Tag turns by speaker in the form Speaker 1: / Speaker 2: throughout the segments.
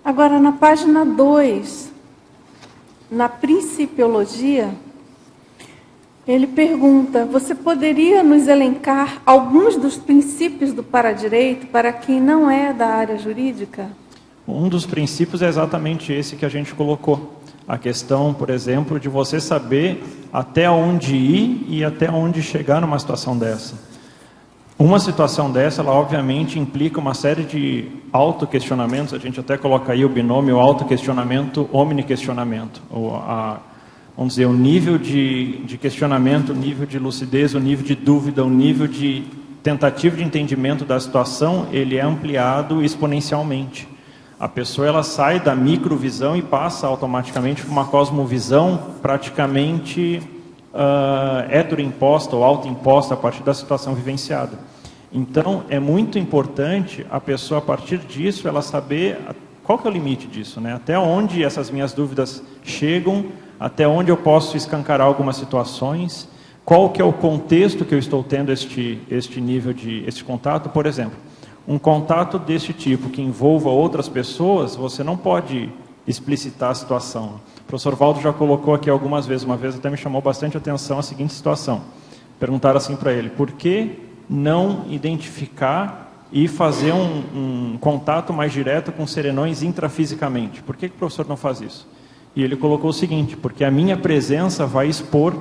Speaker 1: Agora, na página 2, na Principiologia, ele pergunta: você poderia nos elencar alguns dos princípios do paradireito para quem não é da área jurídica?
Speaker 2: Um dos princípios é exatamente esse que a gente colocou. A questão, por exemplo, de você saber até onde ir e até onde chegar numa situação dessa. Uma situação dessa, ela obviamente implica uma série de autoquestionamentos. A gente até coloca aí o binômio autoquestionamento, omniquestionamento. Vamos dizer, o nível de questionamento, o nível de lucidez, o nível de dúvida, o nível de tentativa de entendimento da situação, ele é ampliado exponencialmente. A pessoa, ela sai da microvisão e passa automaticamente para uma cosmovisão praticamente heteroimposta ou autoimposta a partir da situação vivenciada. Então, é muito importante a pessoa, a partir disso, ela saber qual que é o limite disso, né? Até onde essas minhas dúvidas chegam, até onde eu posso escancarar algumas situações, qual que é o contexto que eu estou tendo este nível este contato. Por exemplo, um contato deste tipo que envolva outras pessoas, você não pode explicitar a situação. O professor Valdo já colocou aqui algumas vezes, uma vez até me chamou bastante atenção a seguinte situação. Perguntaram assim para ele: por que não identificar e fazer um contato mais direto com serenões intrafisicamente? Por que o professor não faz isso? E ele colocou o seguinte: porque a minha presença vai expor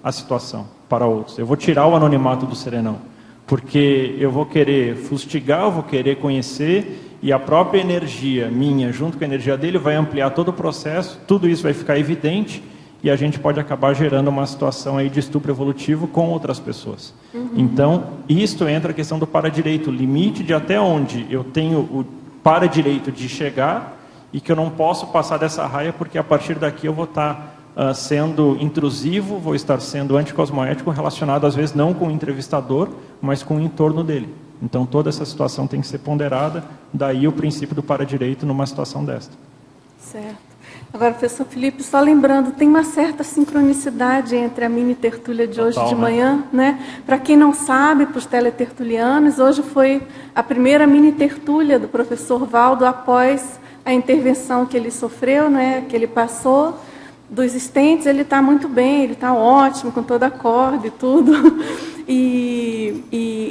Speaker 2: a situação para outros. Eu vou tirar o anonimato do serenão, porque eu vou querer fustigar, eu vou querer conhecer, e a própria energia minha, junto com a energia dele, vai ampliar todo o processo, tudo isso vai ficar evidente, e a gente pode acabar gerando uma situação aí de estupro evolutivo com outras pessoas. Então, isto entra a questão do paradireito, o limite de até onde eu tenho o paradireito de chegar, e que eu não posso passar dessa raia, porque a partir daqui eu vou estar sendo intrusivo, vou estar sendo anticosmoético, relacionado às vezes não com o entrevistador, mas com o entorno dele. Então toda essa situação tem que ser ponderada, daí o princípio do paradireito numa situação desta.
Speaker 1: Certo. Agora, professor Felipe, só lembrando, tem uma certa sincronicidade entre a mini tertúlia de hoje de manhã, né? Para quem não sabe, para os teletertulianos, hoje foi a primeira mini tertúlia do professor Valdo após a intervenção que ele sofreu, né? Que ele passou. Dos estentes, ele está muito bem, ele está ótimo, com toda a corda e tudo.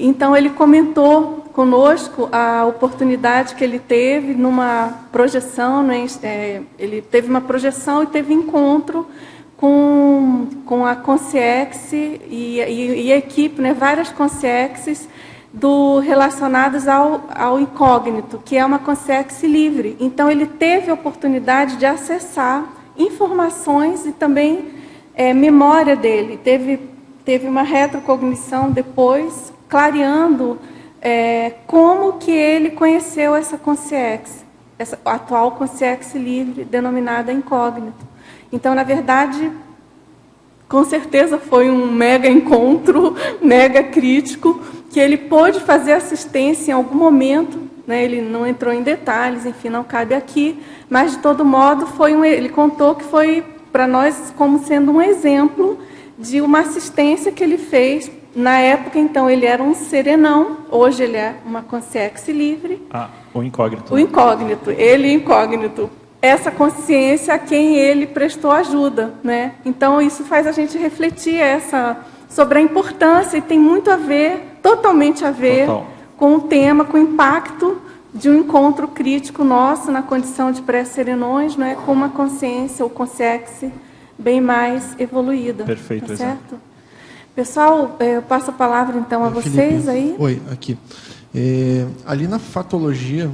Speaker 1: Então, ele comentou conosco a oportunidade que ele teve numa projeção, né? Ele teve uma projeção e teve encontro com a Consciex e a equipe, né? Várias Consciexes relacionadas ao incógnito, que é uma Consciex livre. Então, ele teve a oportunidade de acessar informações e também memória dele. Teve uma retrocognição depois, clareando como que ele conheceu essa Consciex, essa atual Consciex livre, denominada incógnito. Então, na verdade, com certeza foi um mega encontro, mega crítico, que ele pôde fazer assistência em algum momento, né? Ele não entrou em detalhes, enfim, não cabe aqui, mas, de todo modo, ele contou que foi, para nós, como sendo um exemplo de uma assistência que ele fez. Na época, então, ele era um serenão, hoje ele é uma Consciex livre.
Speaker 2: O incógnito.
Speaker 1: O incógnito, ele incógnito. Essa consciência a quem ele prestou ajuda, né? Então, isso faz a gente refletir sobre a importância, e tem muito a ver, totalmente a ver, com o tema, com o impacto de um encontro crítico nosso na condição de pré-serenões, né, com uma consciência ou consciex bem mais evoluída.
Speaker 2: Perfeito,
Speaker 1: tá certo? Pessoal, eu passo a palavra então a vocês. Felipe, aí.
Speaker 3: Oi, aqui. Ali na fatologia,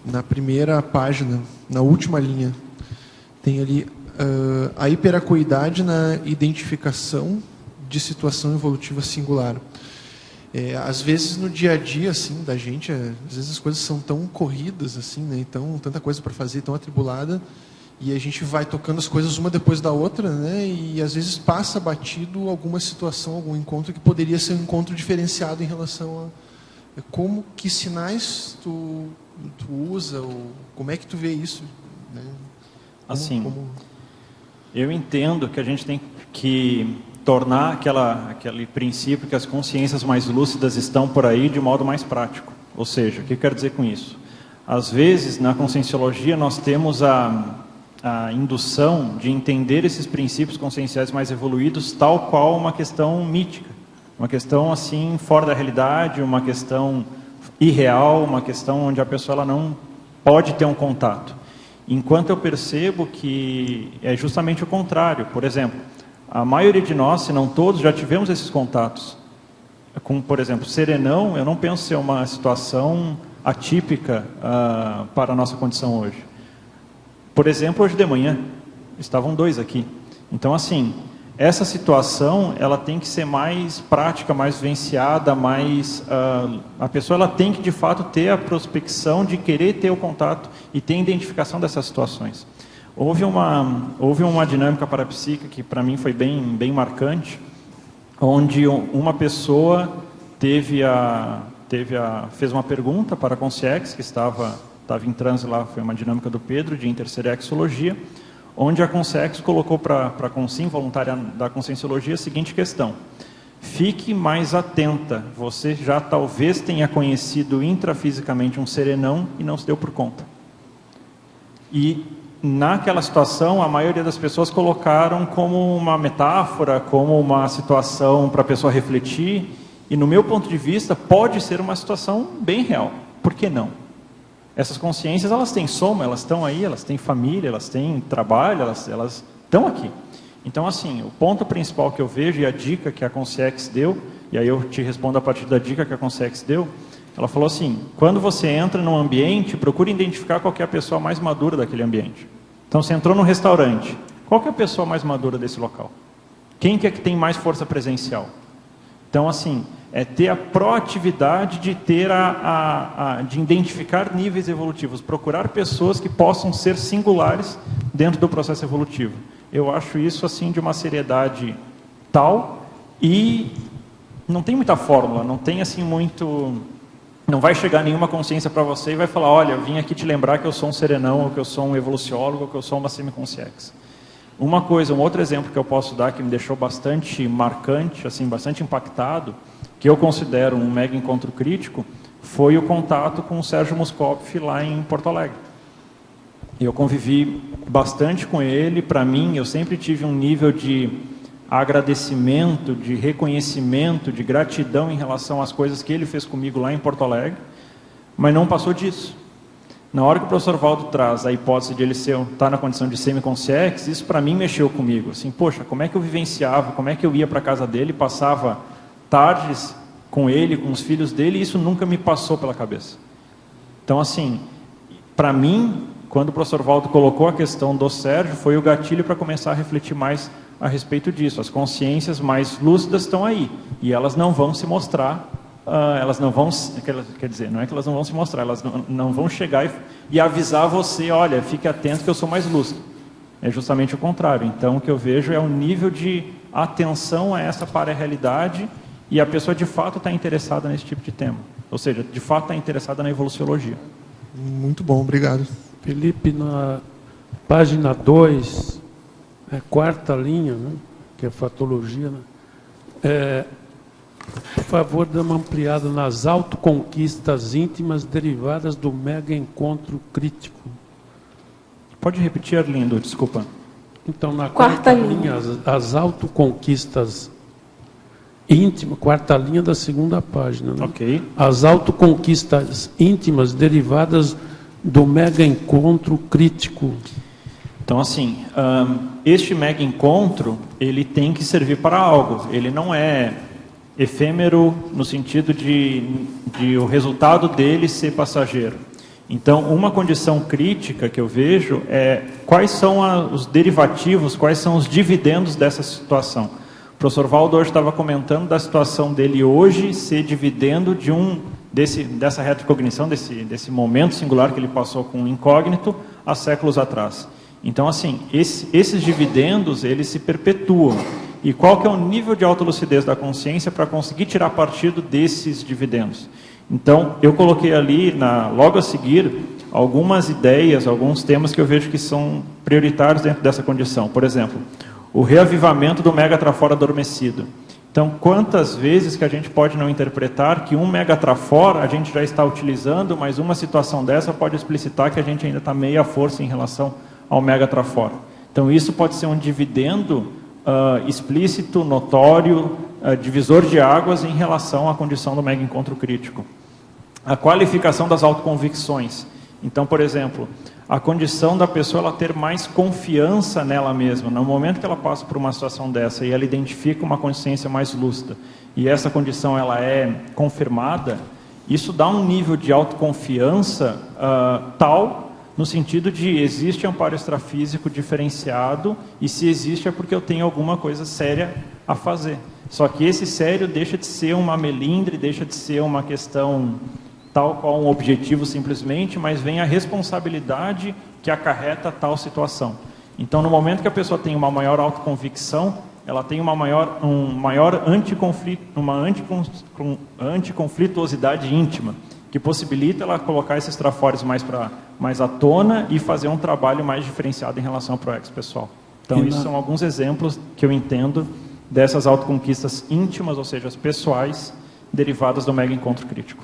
Speaker 3: na primeira página, na última linha, tem ali a hiperacuidade na identificação de situação evolutiva singular. Às vezes no dia a dia assim da gente, às vezes as coisas são tão corridas assim, né? Então, tanta coisa para fazer, tão atribulada, e a gente vai tocando as coisas uma depois da outra, né? E às vezes passa batido alguma situação, algum encontro que poderia ser um encontro diferenciado em relação a que sinais tu usa, ou como é que tu vê isso, né?
Speaker 2: Eu entendo que a gente tem que tornar aquele princípio que as consciências mais lúcidas estão por aí de modo mais prático. Ou seja, o que eu quero dizer com isso? Às vezes, na conscienciologia, nós temos a indução de entender esses princípios conscienciais mais evoluídos tal qual uma questão mítica, uma questão assim fora da realidade, uma questão irreal, uma questão onde a pessoa ela não pode ter um contato. Enquanto eu percebo que é justamente o contrário. Por exemplo, a maioria de nós, se não todos, já tivemos esses contatos. Com, por exemplo, serenão, eu não penso ser uma situação atípica para a nossa condição hoje. Por exemplo, hoje de manhã, estavam 2 aqui. Então, assim, essa situação, ela tem que ser mais prática, mais vivenciada, mais... a pessoa ela tem que, de fato, ter a prospecção de querer ter o contato e ter a identificação dessas situações. Houve uma dinâmica parapsíquica que, para mim, foi bem marcante, onde uma pessoa fez uma pergunta para a Consciex, que estava em transe lá, foi uma dinâmica do Pedro, de interserexologia, onde a Consciex colocou para a Consim, voluntária da Conscienciologia, a seguinte questão: fique mais atenta, você já talvez tenha conhecido intrafisicamente um serenão e não se deu por conta. E naquela situação, a maioria das pessoas colocaram como uma metáfora, como uma situação para a pessoa refletir, e no meu ponto de vista, pode ser uma situação bem real. Por que não? Essas consciências, elas têm soma, elas estão aí, elas têm família, elas têm trabalho, elas estão aqui. Então, assim, o ponto principal que eu vejo, e a dica que a Consciex deu, e aí eu te respondo a partir da dica que a Consciex deu, ela falou assim: quando você entra num ambiente, procure identificar qual que é a pessoa mais madura daquele ambiente. Então, você entrou num restaurante, qual que é a pessoa mais madura desse local? Quem que é que tem mais força presencial? Então, assim, é ter a proatividade de ter de identificar níveis evolutivos, procurar pessoas que possam ser singulares dentro do processo evolutivo. Eu acho isso, assim, de uma seriedade tal, e não tem muita fórmula, não tem, assim, muito... Não vai chegar nenhuma consciência para você e vai falar: olha, eu vim aqui te lembrar que eu sou um serenão, ou que eu sou um evoluciólogo, ou que eu sou uma semiconsciex. Um outro exemplo que eu posso dar, que me deixou bastante marcante, assim, bastante impactado, que eu considero um mega encontro crítico, foi o contato com o Sérgio Muscopf lá em Porto Alegre. Eu convivi bastante com ele. Para mim, eu sempre tive um nível de agradecimento, de reconhecimento, de gratidão em relação às coisas que ele fez comigo lá em Porto Alegre, mas não passou disso. Na hora que o professor Valdo traz a hipótese de ele estar na condição de semiconsciex, isso para mim mexeu comigo. Assim, poxa, como é que eu vivenciava, como é que eu ia para a casa dele, passava tardes com ele, com os filhos dele, e isso nunca me passou pela cabeça. Então, assim, para mim, quando o professor Valdo colocou a questão do Sérgio, foi o gatilho para começar a refletir mais a respeito disso. As consciências mais lúcidas estão aí, e elas não vão se mostrar, elas não vão, quer dizer, não é que elas não vão se mostrar, elas não vão chegar e avisar você: olha, fique atento que eu sou mais lúcido. É justamente o contrário. Então, o que eu vejo é um nível de atenção a essa para-realidade, e a pessoa de fato está interessada nesse tipo de tema, ou seja, de fato está interessada na evoluciologia.
Speaker 3: Muito bom, obrigado.
Speaker 4: Felipe, na página 2, quarta linha, né, que é fatologia, né, por favor, dê uma ampliada nas autoconquistas íntimas derivadas do mega encontro crítico.
Speaker 2: Pode repetir, Arlindo, desculpa.
Speaker 4: Então, na quarta linha, as autoconquistas íntimas, quarta linha da segunda página, né?
Speaker 2: Ok.
Speaker 4: As autoconquistas íntimas derivadas do mega encontro crítico.
Speaker 2: Então, assim, este mega encontro, ele tem que servir para algo. Ele não é efêmero no sentido de o resultado dele ser passageiro. Então, uma condição crítica que eu vejo é quais são os derivativos, quais são os dividendos dessa situação. O professor Valdo hoje estava comentando da situação dele hoje ser dividendo dessa retrocognição, desse momento singular que ele passou com um incógnito há séculos atrás. Então, assim, esses dividendos, eles se perpetuam. E qual que é o nível de autolucidez da consciência para conseguir tirar partido desses dividendos? Então, eu coloquei ali, logo a seguir, algumas ideias, alguns temas que eu vejo que são prioritários dentro dessa condição. Por exemplo, o reavivamento do mega trafora adormecido. Então, quantas vezes que a gente pode não interpretar que um megatrafor a gente já está utilizando, mas uma situação dessa pode explicitar que a gente ainda está meia força em relação ao megatrafor. Então, isso pode ser um dividendo explícito, notório, divisor de águas em relação à condição do mega encontro crítico. A qualificação das autoconvicções. Então, por exemplo, a condição da pessoa ela ter mais confiança nela mesma. No momento que ela passa por uma situação dessa e ela identifica uma consciência mais lúcida e essa condição ela é confirmada, isso dá um nível de autoconfiança tal, no sentido de existe amparo extrafísico diferenciado e se existe é porque eu tenho alguma coisa séria a fazer. Só que esse sério deixa de ser uma melindre, deixa de ser uma questão tal qual um objetivo simplesmente, mas vem a responsabilidade que acarreta tal situação. Então, no momento que a pessoa tem uma maior autoconvicção, ela tem uma maior anticonflituosidade íntima, que possibilita ela colocar esses trafores mais à tona e fazer um trabalho mais diferenciado em relação ao proex pessoal. Então, isso são alguns exemplos que eu entendo dessas autoconquistas íntimas, ou seja, as pessoais, derivadas do mega encontro crítico.